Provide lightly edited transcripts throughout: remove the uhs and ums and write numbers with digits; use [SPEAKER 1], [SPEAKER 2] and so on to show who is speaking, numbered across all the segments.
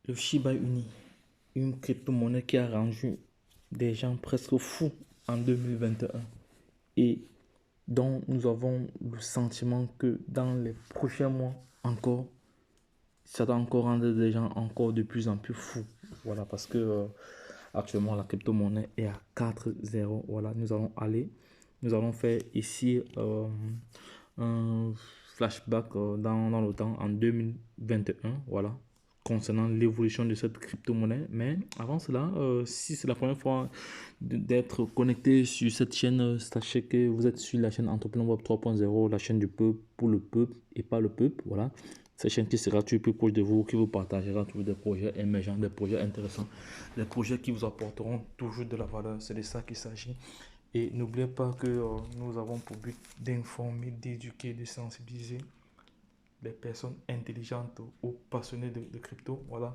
[SPEAKER 1] Le Shiba Inu, une crypto-monnaie qui a rendu des gens presque fous en 2021 et dont nous avons le sentiment que dans les prochains mois encore, ça doit encore rendre des gens encore de plus en plus fous. Voilà, parce que actuellement la crypto-monnaie est à 4,0. Voilà, nous allons faire ici un flashback dans le temps en 2021. Voilà, concernant l'évolution de cette crypto-monnaie. Mais avant cela, si c'est la première fois d'être connecté sur cette chaîne, sachez que vous êtes sur la chaîne Entrepreneur Web 3.0, la chaîne du peuple pour le peuple et pas le peuple. Voilà, cette chaîne qui sera toujours plus proche de vous, qui vous partagera toujours des projets émergents, des projets intéressants, des projets qui vous apporteront toujours de la valeur. C'est de ça qu'il s'agit. Et n'oubliez pas que nous avons pour but d'informer, d'éduquer, de sensibiliser les personnes intelligentes ou passionnées de crypto, voilà,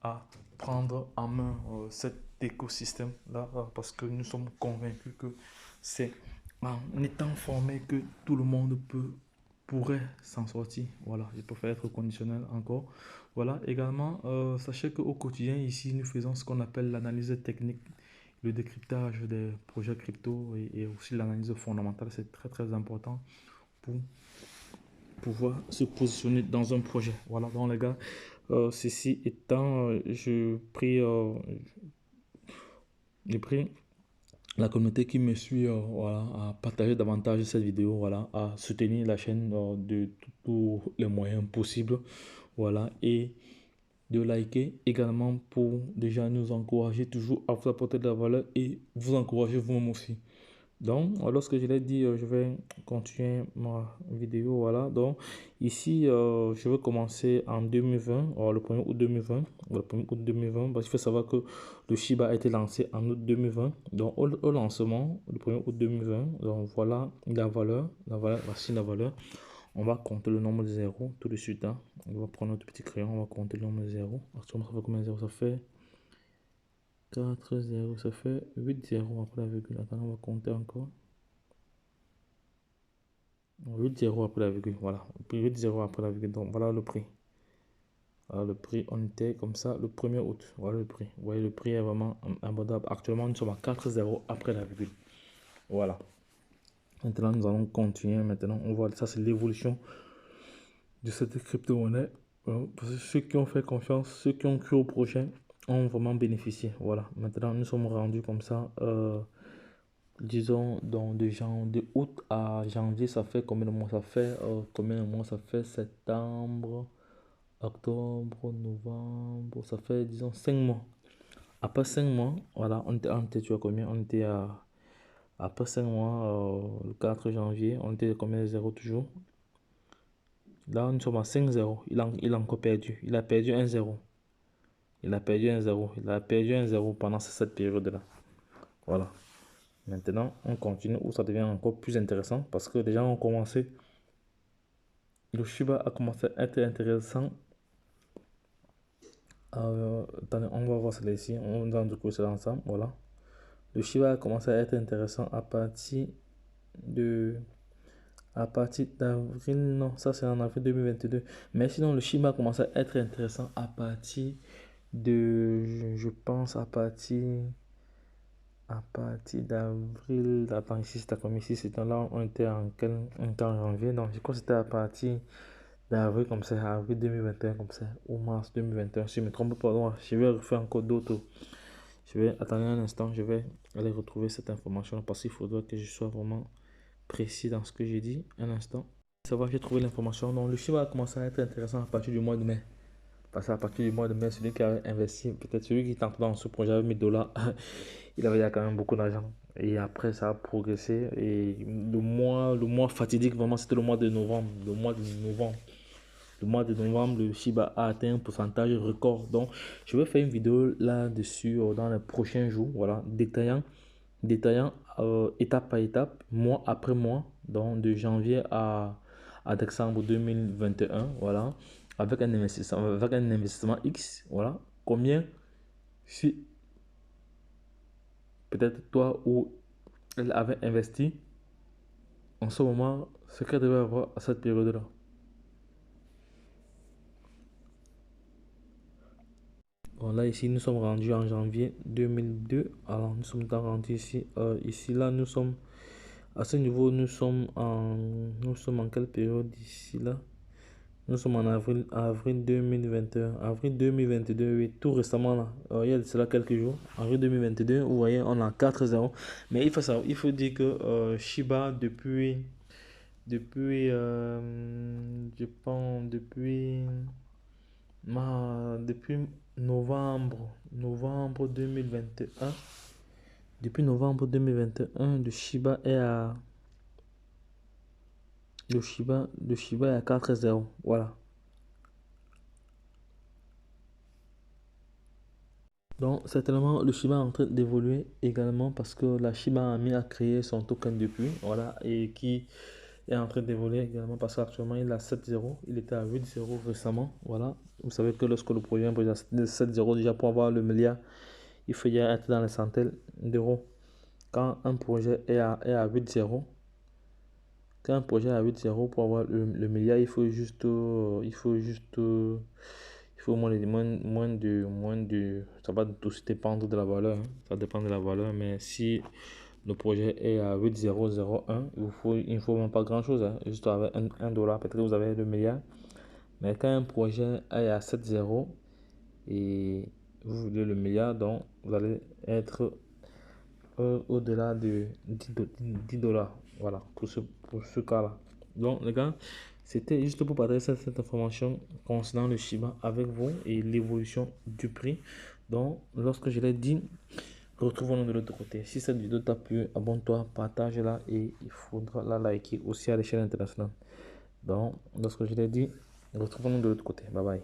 [SPEAKER 1] à prendre en main cet écosystème-là, parce que nous sommes convaincus que c'est en étant formé que tout le monde pourrait s'en sortir. Voilà, je préfère être conditionnel encore. Voilà, également, sachez qu'au quotidien, ici, nous faisons ce qu'on appelle l'analyse technique, le décryptage des projets crypto et aussi l'analyse fondamentale. C'est très, très important pour pouvoir se positionner dans un projet. Voilà, donc les gars, ceci étant, je prie la communauté qui me suit voilà, à partager davantage cette vidéo, voilà, à soutenir la chaîne de tous les moyens possibles, voilà, et de liker également pour déjà nous encourager toujours à vous apporter de la valeur et vous encourager vous-même aussi. Donc, lorsque je l'ai dit, je vais continuer ma vidéo. Voilà. Donc, ici, je vais commencer en 2020, le 1er août 2020. Le 1er août 2020, parce qu'il faut savoir que le Shiba a été lancé en août 2020. Donc, au lancement, le 1er août 2020, donc voilà la valeur. Voici la valeur. On va compter le nombre de zéros tout de suite. Hein. On va prendre notre petit crayon, on va compter le nombre de zéros. Actuellement, ça fait combien de zéros? Ça fait 4 0, ça fait 8 0 après la virgule. Attends, on va compter encore. 8 0 après la virgule, voilà. 8 0 après la virgule, donc voilà le prix. Voilà le prix, on était comme ça le 1er août. Voilà le prix. Vous voyez, le prix est vraiment abordable. Actuellement, nous sommes à 4 0 après la virgule. Voilà. Maintenant, nous allons continuer. Maintenant, on voit ça, c'est l'évolution de cette crypto-monnaie. Parce que ceux qui ont fait confiance, ceux qui ont cru au prochain, ont vraiment bénéficié. Voilà. Maintenant, nous sommes rendus comme ça. Disons, donc de août à janvier, ça fait combien de mois? Ça fait combien de mois? Ça fait septembre, octobre, novembre, ça fait disons 5 mois. Après 5 mois, voilà, on était tu vois combien? On était après 5 mois, le 4 janvier, on était combien de zéro toujours? Là, nous sommes à 5-0. Il a encore perdu. Il a perdu 1-0. Il a perdu 1-0. Il a perdu 1-0 pendant cette période-là. Voilà. Maintenant, on continue où ça devient encore plus intéressant parce que les gens ont commencé. Le Shiba a commencé à être intéressant. Attendez, on va voir cela ici. On va du coup cela ensemble. Voilà. Le Shiba a commencé à être intéressant à partir d'avril. Non, ça c'est en avril 2022. Mais sinon, le Shiba a commencé à être intéressant à partir je pense, à partir d'avril. Attends, ici c'était comme ici. C'était là, on était en janvier. Donc, je crois que c'était à partir d'avril comme ça, avril 2021 comme ça, ou mars 2021, si je ne me trompe pas. Donc, je vais refaire encore d'autres. Je vais attendre un instant, je vais aller retrouver cette information parce qu'il faudra que je sois vraiment précis dans ce que j'ai dit. Un instant. Ça va, j'ai trouvé l'information. Donc, le chiffre va commencer à être intéressant à partir du mois de mai. Parce qu'à partir du mois de mai, celui qui a investi, peut-être celui qui est entré dans ce projet avec 1000 $, il avait quand même beaucoup d'argent. Et après, ça a progressé. Et le mois fatidique, vraiment, c'était le mois de novembre. Le mois de novembre, le Shiba a atteint un pourcentage record. Donc, je vais faire une vidéo là-dessus dans les prochains jours. Voilà, détaillant étape par étape, mois après mois, donc de janvier à décembre 2021. Voilà, avec un investissement X. Voilà, combien si peut-être toi ou elle avait investi en ce moment, ce qu'elle devait avoir à cette période-là. Bon, là, ici, nous sommes rendus en janvier 2002. Alors, nous sommes rendus ici. Ici, là, nous sommes à ce niveau, nous sommes en quelle période ici, là? Nous sommes en avril 2021. Avril 2022, oui, tout récemment, là. Il y a de cela quelques jours. Avril 2022, vous voyez, on a 4-0. Mais il faut dire que Shiba, je pense, depuis novembre 2021, depuis novembre 2021, le Shiba est à 4-0. Voilà. Donc, certainement, le Shiba est en train d'évoluer également parce que la Shiba Inu a créé son token depuis. Voilà. Et qui est en train d'évoluer également parce qu'actuellement, il est à 7-0. Il était à 8-0 récemment. Voilà. Vous savez que lorsque le projet est à 7-0, déjà pour avoir le milliard, il faut déjà être dans les centaines d'euros. Quand un projet est à 8-0, quand un projet est à 8-0 pour avoir le milliard, il faut moins de, ça va aussi dépendre de la valeur, hein. Ça dépend de la valeur, mais si le projet est à 8,001, il ne faut même pas grand-chose, hein. Juste avec un dollar, peut-être que vous avez le milliard. Mais quand un projet est à 7,0 et vous voulez le milliard, donc vous allez être au-delà de 10 dollars. Voilà, pour ce cas-là. Donc, les gars, c'était juste pour partager cette information concernant le Shiba avec vous et l'évolution du prix. Donc, lorsque je l'ai dit, retrouvons-nous de l'autre côté. Si cette vidéo t'a plu, abonne-toi, partage-la et il faudra la liker aussi à l'échelle internationale. Donc, lorsque je l'ai dit, retrouvons-nous de l'autre côté. Bye bye.